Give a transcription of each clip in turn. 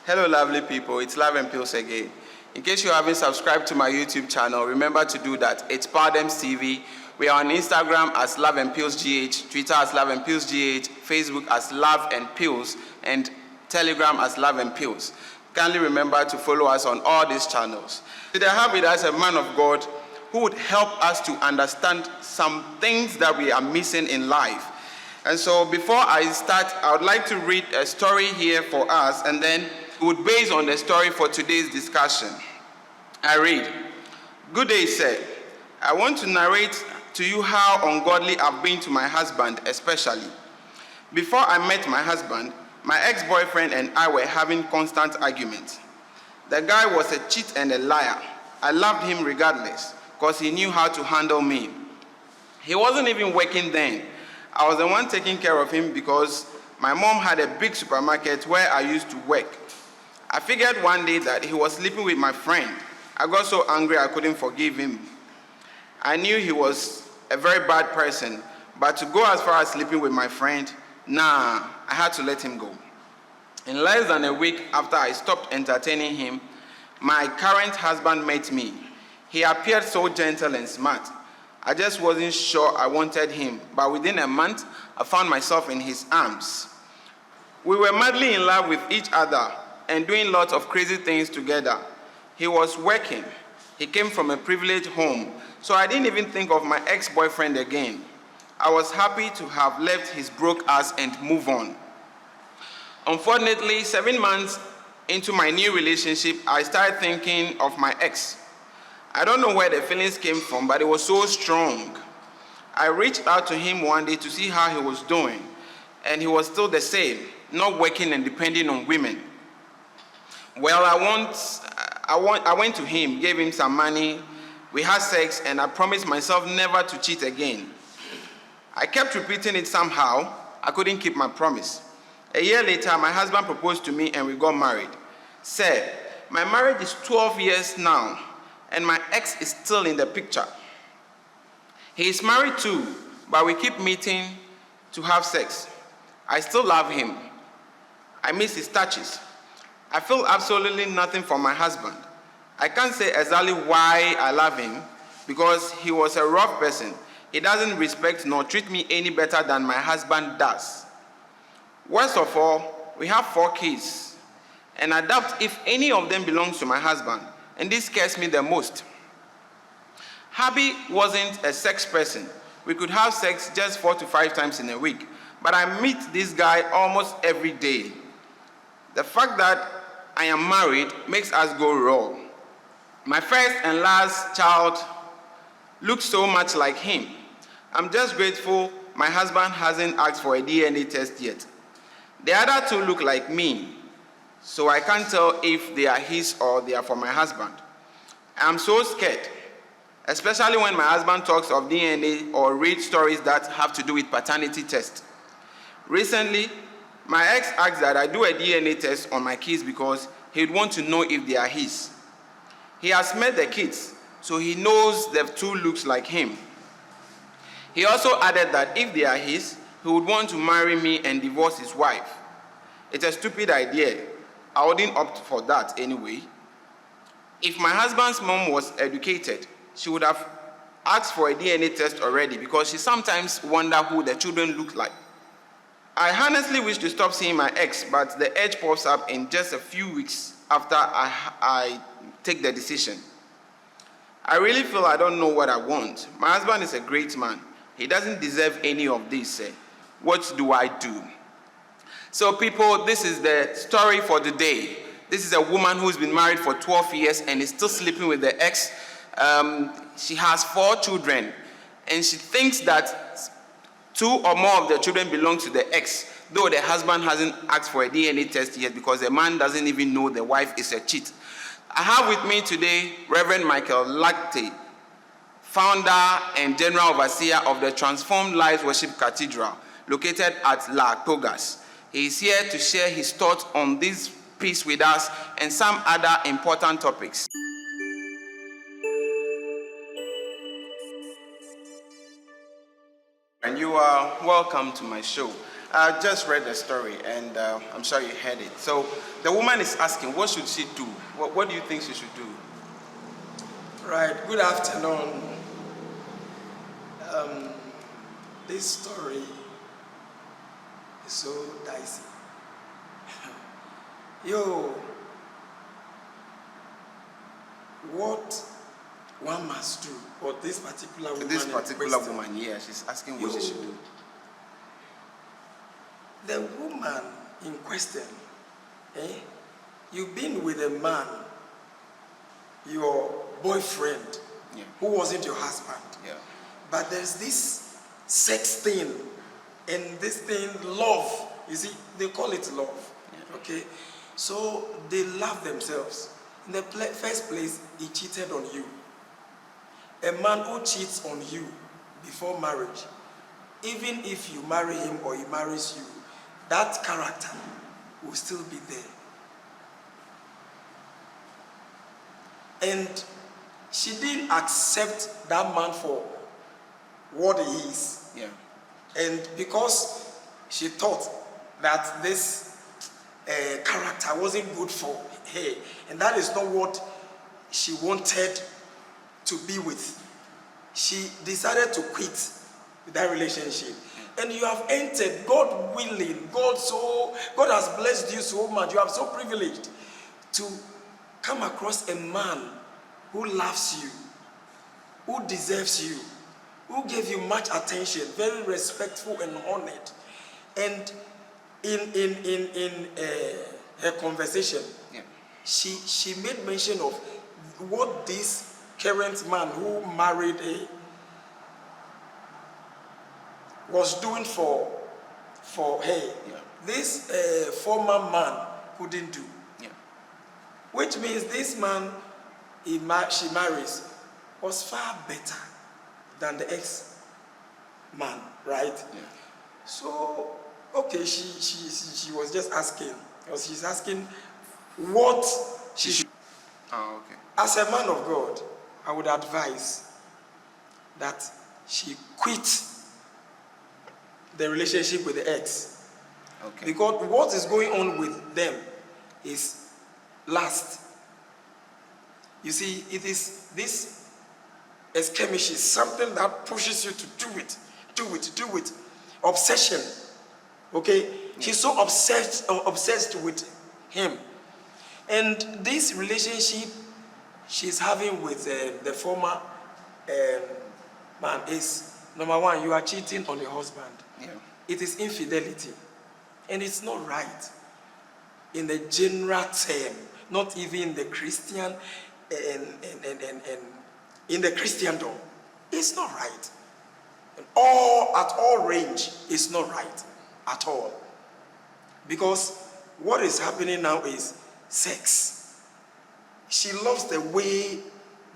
Hello lovely people, it's Love and Pills again. In case you haven't subscribed to my YouTube channel, remember to do that. It's Paradigms TV. We are on Instagram as Love and Pills GH, Twitter as Love and Pills GH, Facebook as Love and Pills, and Telegram as Love and Pills. Kindly remember to follow us on all these channels. Today I have with us a man of God who would help us to understand some things that we are missing in life. And so before I start, I would like to read a story here for us, and then we would base on the story for today's discussion. I read, "Good day, sir. I want to narrate to you how ungodly I've been to my husband especially. Before I met my husband, my ex-boyfriend and I were having constant arguments. The guy was a cheat and a liar. I loved him regardless because he knew how to handle me. He wasn't even working then. I was the one taking care of him because my mom had a big supermarket where I used to work. I figured one day that he was sleeping with my friend. I got so angry I couldn't forgive him. I knew he was a very bad person, but to go as far as sleeping with my friend, nah, I had to let him go. In less than a week after I stopped entertaining him, my current husband met me. He appeared so gentle and smart. I just wasn't sure I wanted him, but within a month, I found myself in his arms. We were madly in love with each other and doing lots of crazy things together. He was working. He came from a privileged home, so I didn't even think of my ex-boyfriend again. I was happy to have left his broke ass and move on. Unfortunately, 7 months into my new relationship, I started thinking of my ex. I don't know where the feelings came from, but it was so strong. I reached out to him one day to see how he was doing, and he was still the same, not working and depending on women. Well, I went to him, gave him some money, we had sex, and I promised myself never to cheat again. I kept repeating it somehow. I couldn't keep my promise. A year later, my husband proposed to me and we got married. Sir, my marriage is 12 years now, and my ex is still in the picture. He is married too, but we keep meeting to have sex. I still love him. I miss his touches. I feel absolutely nothing for my husband. I can't say exactly why I love him, because he was a rough person. He doesn't respect nor treat me any better than my husband does. Worst of all, we have 4 kids, and I doubt if any of them belongs to my husband, and this scares me the most. Hubby wasn't a sex person. We could have sex just 4 to 5 times in a week, but I meet this guy almost every day. The fact that I am married makes us go raw. My first and last child looks so much like him. I'm just grateful my husband hasn't asked for a DNA test yet. The other 2 look like me, so I can't tell if they are his or they are for my husband. I'm so scared, especially when my husband talks of DNA or reads stories that have to do with paternity tests. Recently, my ex asked that I do a DNA test on my kids because he'd want to know if they are his. He has met the kids, so he knows the 2 looks like him. He also added that if they are his, he would want to marry me and divorce his wife. It's a stupid idea. I wouldn't opt for that anyway. If my husband's mom was educated, she would have asked for a DNA test already because she sometimes wonders who the children look like. I honestly wish to stop seeing my ex, but the urge pops up in just a few weeks after I take the decision. I really feel I don't know what I want. My husband is a great man. He doesn't deserve any of this. What do I do? So people, this is the story for the day. This is a woman who's been married for 12 years and is still sleeping with the ex. She has 4 children, and she thinks that 2 or more of the children belong to the ex, though the husband hasn't asked for a DNA test yet because the man doesn't even know the wife is a cheat. I have with me today Reverend Michael Lacte, founder and general overseer of the Transformed Lives Worship Cathedral, located at La Togas. He is here to share his thoughts on this piece with us and some other important topics. And you are welcome to my show. I just read the story, and I'm sure you heard it. So the woman is asking, what should she do? What do you think she should do? Right. Good afternoon. This story is so dicey. What one must do, or this particular woman? This particular woman, yeah, she's asking what she should do. The woman in question, you've been with a man, your boyfriend, who wasn't your husband. Yeah. But there's this sex thing, and this thing, love. You see, they call it love. Yeah. Okay? So they love themselves. In the first place, he cheated on you. A man who cheats on you before marriage, even if you marry him or he marries you, that character will still be there. And she didn't accept that man for what he is. Yeah. And because she thought that this character wasn't good for her, and that is not what she wanted to be with, she decided to quit that relationship. And you have entered, God willing, God has blessed you so much. You are so privileged to come across a man who loves you, who deserves you, who gave you much attention, very respectful and honored. And in her conversation, she made mention of what this current man who married her was doing for her. Yeah. This former man couldn't do. Yeah. Which means this man she marries was far better than the ex-man, right? Yeah. So, okay, she was just asking, because she's asking what she should. Oh, okay. As a man of God, I would advise that she quit the relationship with the ex. Okay. Because what is going on with them is lust. You see, it is this skirmish is something that pushes you to do it. Obsession. Okay? Yeah. She's so obsessed with him. And this relationship she's having with the former man is, number one, you are cheating on your husband. Yeah. It is infidelity. And it's not right in the general term, not even the Christian and in the Christendom. It's not right. At all range, it's not right at all. Because what is happening now is sex. She loves the way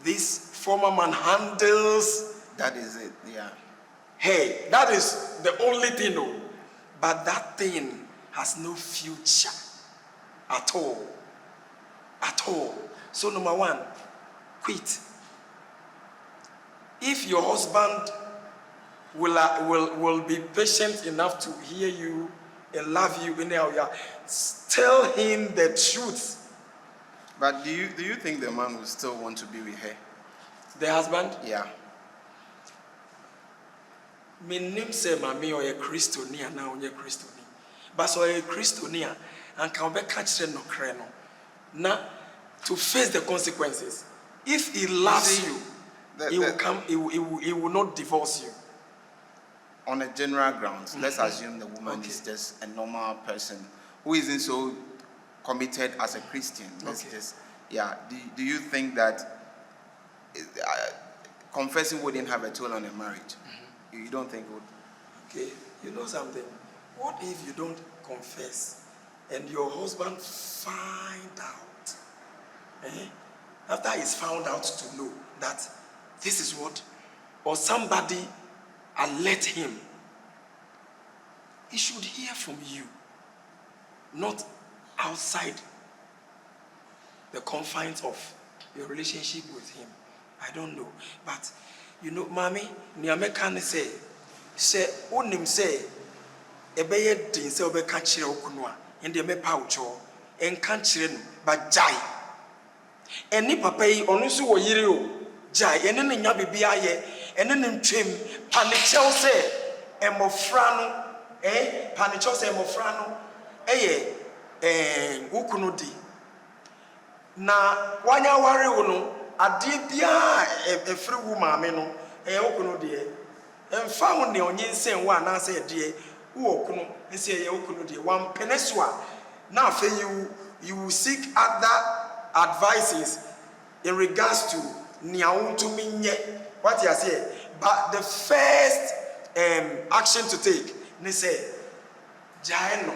this former man handles. That is it, yeah. Hey, that is the only thing, though. But that thing has no future at all. At all. So number one, quit. If your husband will be patient enough to hear you and love you in the area, tell him the truth. But do you think the man will still want to be with her? The husband? Yeah. My name say mami or a Christonia now on your Christoni. But so a Christonia and can be catch no creno. Now to face the consequences. If he loves you, he will not divorce you. On a general grounds, let's assume the woman is just a normal person who isn't so committed as a Christian. Do you think that confessing wouldn't have a toll on a marriage? You don't think it would? Okay, you know something? What if you don't confess and your husband find out? After he's found out to know that this is what, or somebody alert him, he should hear from you, not outside the confines of your relationship with him. I don't know. But, you know, Mommy, Niameka say, unim say, ebeye din se obeka kire okunu a ende me pa ucho enka kire no ba jai eni papa yi onu so wo yire o jai eni ne nya bibia ye eni ne ntwem panichel se emofra no panichel se emofra no ukunu di na wanya ware wo no ade bia efre wu maame no ukunu de emfa ho ne onyensen wo anase de wo okunu nse ye ukunu de wan penesua na afa you will seek other advices in regards to niawo to minye what you say, but the first action to take ne say jaeno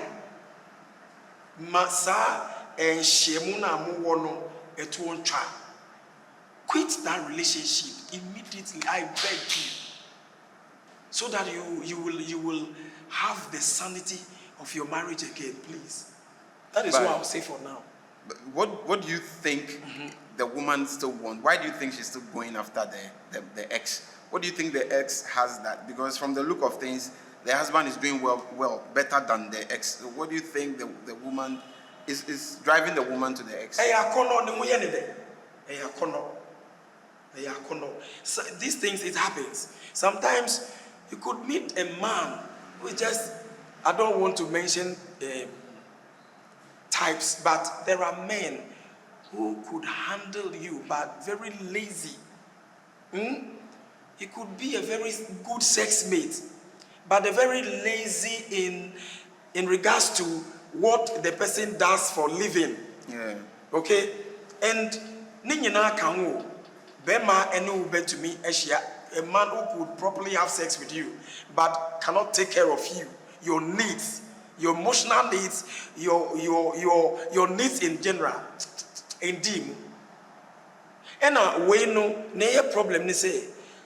masa enhyemu na mo no etu ontwa quit that relationship immediately, I beg you, so that you will have the sanity of your marriage again, please. That is what I will say for now. What do you think the woman still wants? Why do you think she's still going after the ex? What do you think the ex has that? Because from the look of things, the husband is doing well, better than the ex. So what do you think the woman is driving the woman to the ex? So these things, it happens. Sometimes you could meet a man who just, I don't want to mention types, but there are men who could handle you but very lazy. He could be a very good sex mate, but they're very lazy in regards to what the person does for living. Yeah. Okay? And ninyina kanwo bema enu be to me a man who could properly have sex with you but cannot take care of you, your needs, your emotional needs, your needs in general. Indeed. And we know ne problem ni say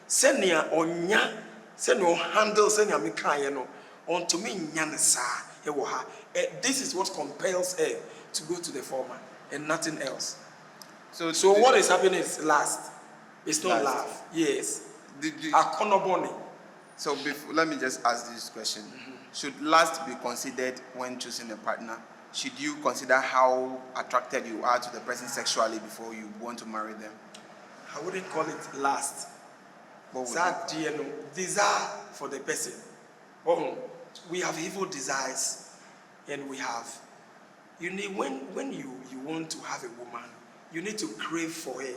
senia onya senia handle senia mikaye no on to me nyansa e wo ha. This is what compels her to go to the former and nothing else. So what is happening is lust. It's not love. Yes. So let me just ask this question. Should lust be considered when choosing a partner? Should you consider how attracted you are to the person sexually before you want to marry them? I wouldn't call it lust. Desire for the person. We have evil desires, and we have. You need when you want to have a woman, you need to crave for her.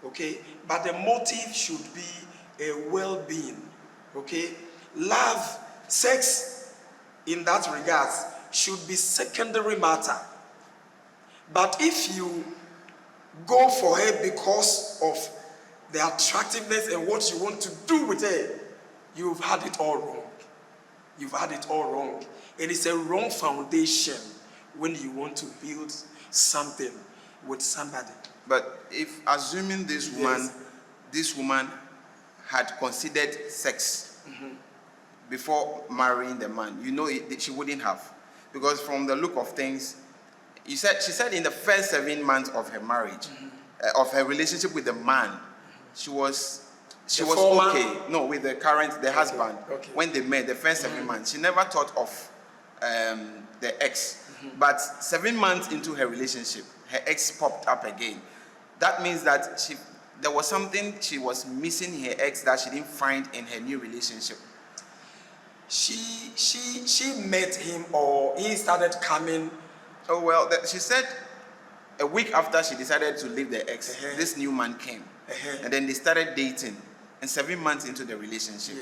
Okay, but the motive should be a well-being. Okay, love, sex, in that regard, should be secondary matter. But if you go for her because of the attractiveness and what you want to do with her, you've had it all wrong. You've had it all wrong. It is a wrong foundation when you want to build something with somebody. But if assuming this woman had considered sex before marrying the man, you know she wouldn't have, because from the look of things, she said in the first 7 months of her marriage, of her relationship with the man, she was okay. No, with the husband. Okay. When they met, the first 7 months, she never thought of the ex. But 7 months into her relationship, her ex popped up again. That means that there was something she was missing her ex that she didn't find in her new relationship. She met him, or he started coming. Oh well, she said a week after she decided to leave the ex, this new man came, and then they started dating. And 7 months into the relationship,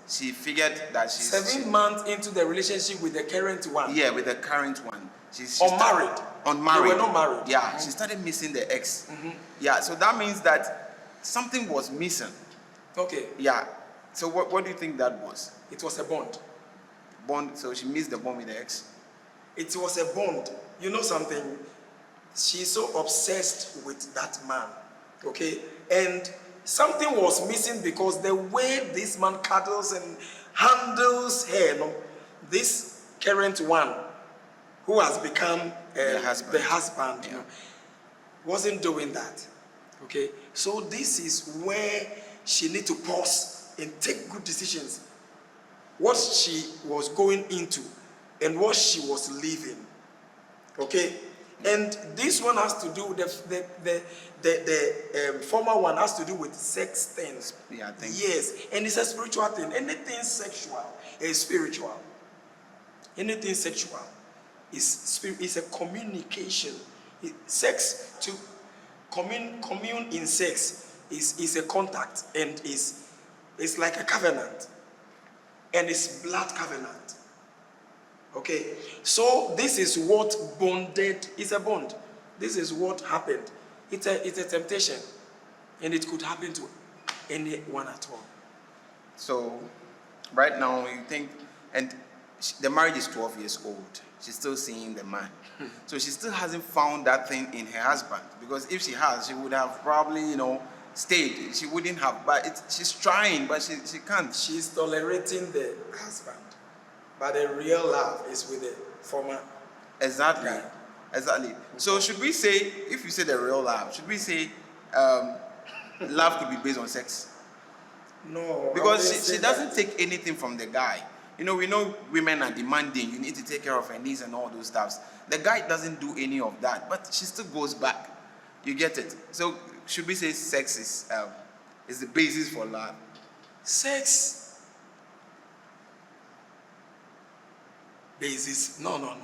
she figured that she's 7 months into the relationship with the current one. Yeah, with the current one. She's unmarried. Unmarried. They were not married. Yeah, she started missing the ex. Yeah, so that means that something was missing. Okay. Yeah. So what do you think that was? It was a bond. Bond. So she missed the bond with the ex. It was a bond. You know something? She's so obsessed with that man. Okay, and something was missing because the way this man cuddles and handles her, this current one, who has become the husband, wasn't doing that. Okay, so this is where she needs to pause and take good decisions. what she was going into and what she was living. Okay? And this one has to do, the former one has to do with sex things. Yeah, I think. Yes, and it's a spiritual thing. Anything sexual is spiritual. Anything sexual is a communication. Sex, to commune in sex is a contact, and it's like a covenant, and it's blood covenant. Okay, so this is what bonded is a bond. This is what happened. It's a temptation, and it could happen to anyone at all. So, right now you think, and the marriage is 12 years old. She's still seeing the man. So she still hasn't found that thing in her husband. Because if she has, she would have probably, stayed. She wouldn't have. But she's trying, but she can't. She's tolerating the husband. But the real love is with the former. Exactly. guy. Exactly. So should we say, if you say the real love, should we say love could be based on sex? No. Because she doesn't take anything from the guy. We know women are demanding. You need to take care of her needs and all those stuffs. The guy doesn't do any of that, but she still goes back. You get it? So should we say sex is the basis for love? Sex. Basis. No.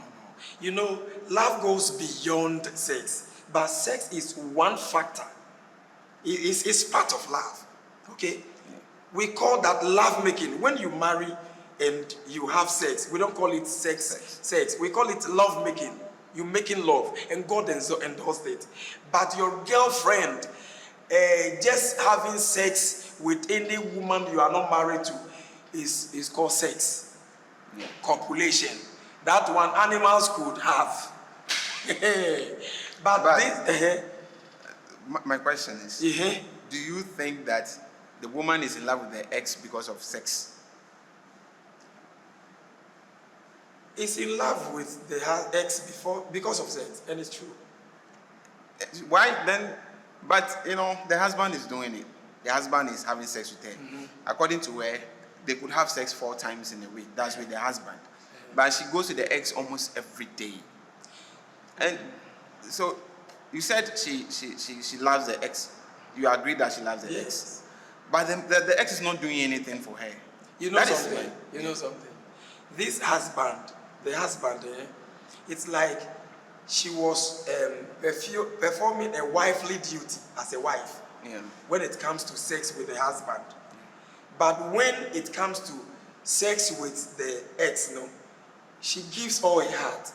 Love goes beyond sex. But sex is one factor. It's part of love. Okay? We call that love making. When you marry and you have sex, we don't call it sex. We call it love making. You're making love, and God endorsed it. But your girlfriend, just having sex with any woman you are not married to, is called sex. Yeah. Copulation. That one animals could have. but this. My question is, do you think that the woman is in love with the ex because of sex? Is in love with the ex because of sex, and it's true. Why then? But the husband is doing it. The husband is having sex with her. Mm-hmm. According to her, they could have sex 4 times in a week. That's with the husband. Mm-hmm. But she goes to the ex almost every day. And so you said she loves the ex. You agree that she loves the ex. But the ex is not doing anything for her. You know something? This husband, the husband, it's like she was performing a wifely duty as a wife when it comes to sex with the husband. But when it comes to sex with the ex, she gives all her heart.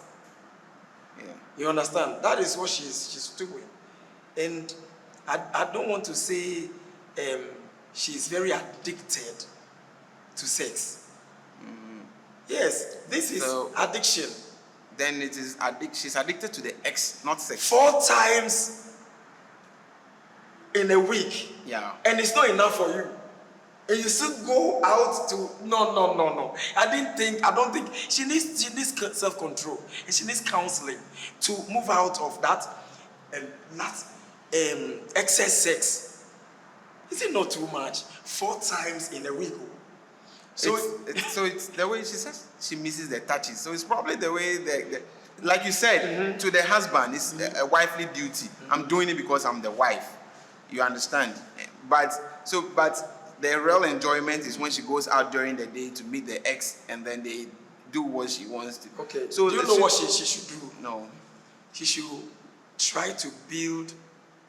Yeah. You understand? That is what she's doing. And I don't want to say she's very addicted to sex. Mm-hmm. Yes, this is addiction. Then it is she's addicted to the ex, not sex. 4 times in a week. Yeah. And it's not enough for you. And you still go out to no. I don't think she needs self-control, and she needs counseling to move out of that and not excess sex. Is it not too much? 4 times in a week. So it's the way she says she misses the touches. So it's probably the way like you said, to the husband, it's a wifely duty. I'm doing it because I'm the wife. You understand? But the real enjoyment is when she goes out during the day to meet the ex, and then they do what she wants to. Okay. So do you know what she should do? No. She should try to build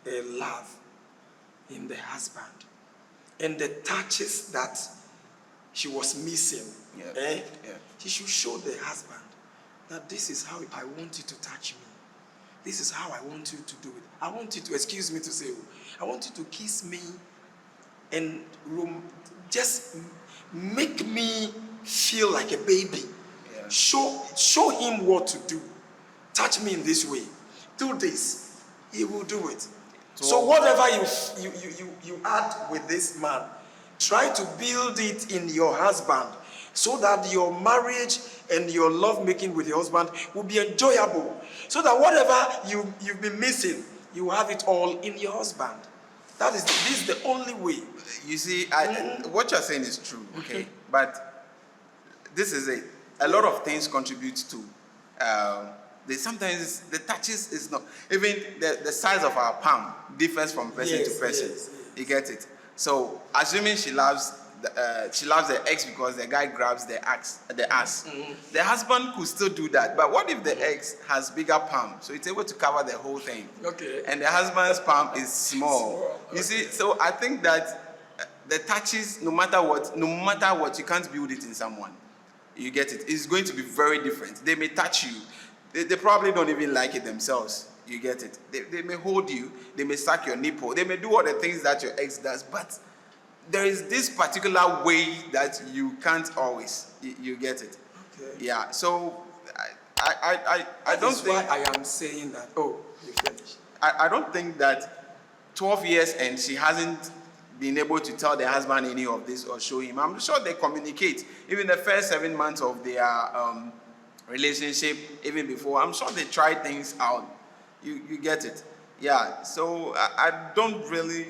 a love in the husband, and the touches that she was missing. She should show the husband that this is how I want you to touch me. This is how I want you to do it. I want you to, excuse me to say, I want you to kiss me and just make me feel like a baby. Yeah. Show him what to do. Touch me in this way. Do this. He will do it. So whatever you add with this man, try to build it in your husband so that your marriage and your love making with your husband will be enjoyable. So that whatever you've been missing, you have it all in your husband. This is the only way. You see, what you're saying is true, okay? But this is it. A lot of things contribute to. Sometimes the touches is not even the size of our palm differs from person to person. Yes. You get it. So assuming she loves the ex because the guy grabs the ass. The husband could still do that. But what if the ex has bigger palm, so it's able to cover the whole thing? Okay. And the husband's palm is small. Okay. You see, so I think that the touches, no matter what, you can't build it in someone. You get it. It's going to be very different. They may touch you. They probably don't even like it themselves. You get it. They may hold you. They may suck your nipple. They may do all the things that your ex does. But there is this particular way that you can't always. You get it. Okay. Yeah. So I don't think. That's why I am saying that. Oh, you finish. I don't think that 12 years and she hasn't been able to tell the husband any of this or show him. I'm sure they communicate. Even the first 7 months of their relationship, even before, I'm sure they try things out. You get it. Yeah. So I don't really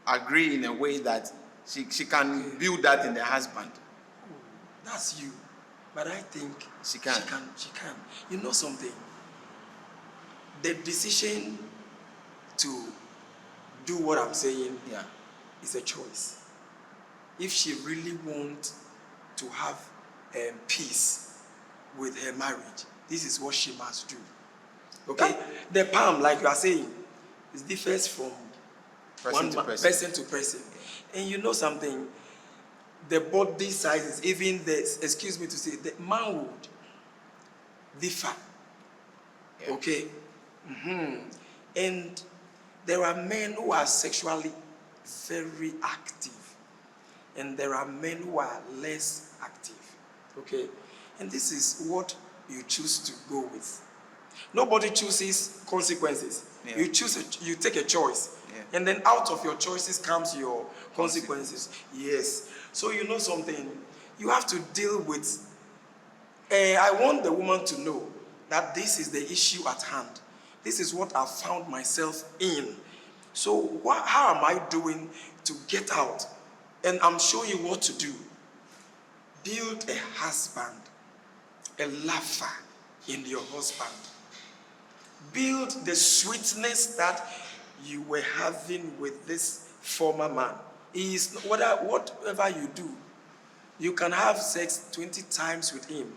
agree in a way that she can build that in the husband. That's you. But I think She can. She can. You know something? The decision to do what I'm saying Yeah. is a choice. If she really wants to have peace with her marriage, this is what she must do. Okay? The palm, like you are saying, it differs from person to person. And you know something? The body sizes, even the, excuse me to say, the manhood differ. Yeah. Okay? And there are men who are sexually very active, and there are men who are less active. Okay? And this is what you choose to go with. Nobody chooses consequences. Yeah. You take a choice. Yeah. And then out of your choices comes your consequences. Yes. So you know something, you have to deal with, I want the woman to know that this is the issue at hand. This is what I found myself in. So how am I doing to get out? And I'm showing you what to do. Build a husband, a lover in your husband. Build the sweetness that you were having with this former man. He is, whatever you do, you can have sex 20 times with him.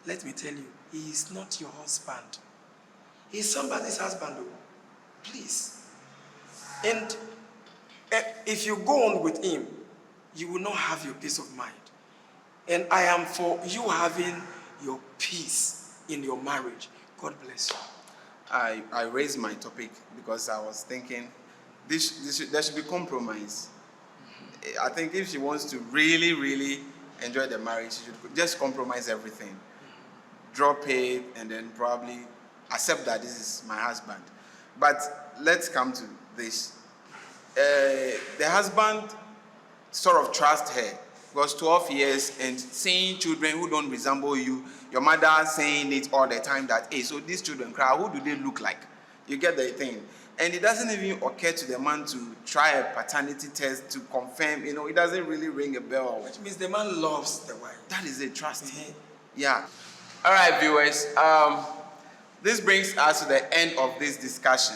Let me tell you, he is not your husband. He is somebody's husband, though. Please. And if you go on with him, you will not have your peace of mind. And I am for you having your peace in your marriage. God bless you. I raised my topic because I was thinking there should be compromise. I think if she wants to really, really enjoy the marriage, she should just compromise everything. Drop it and then probably accept that this is my husband. But let's come to this. The husband sort of trusts her because 12 years and seeing children who don't resemble you, your mother saying it all the time that, hey, so these children cry, who do they look like? You get the thing. And it doesn't even occur to the man to try a paternity test to confirm, it doesn't really ring a bell. Which means the man loves the wife. That is it, trust. Yeah. All right, viewers. This brings us to the end of this discussion.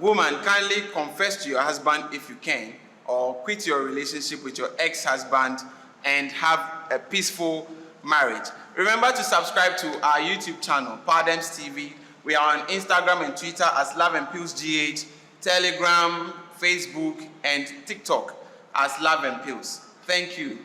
Woman, kindly confess to your husband if you can, or quit your relationship with your ex-husband and have a peaceful marriage. Remember to subscribe to our YouTube channel, Pardems TV. We are on Instagram and Twitter as Love and Pills GH, Telegram, Facebook, and TikTok as Love and Pills. Thank you.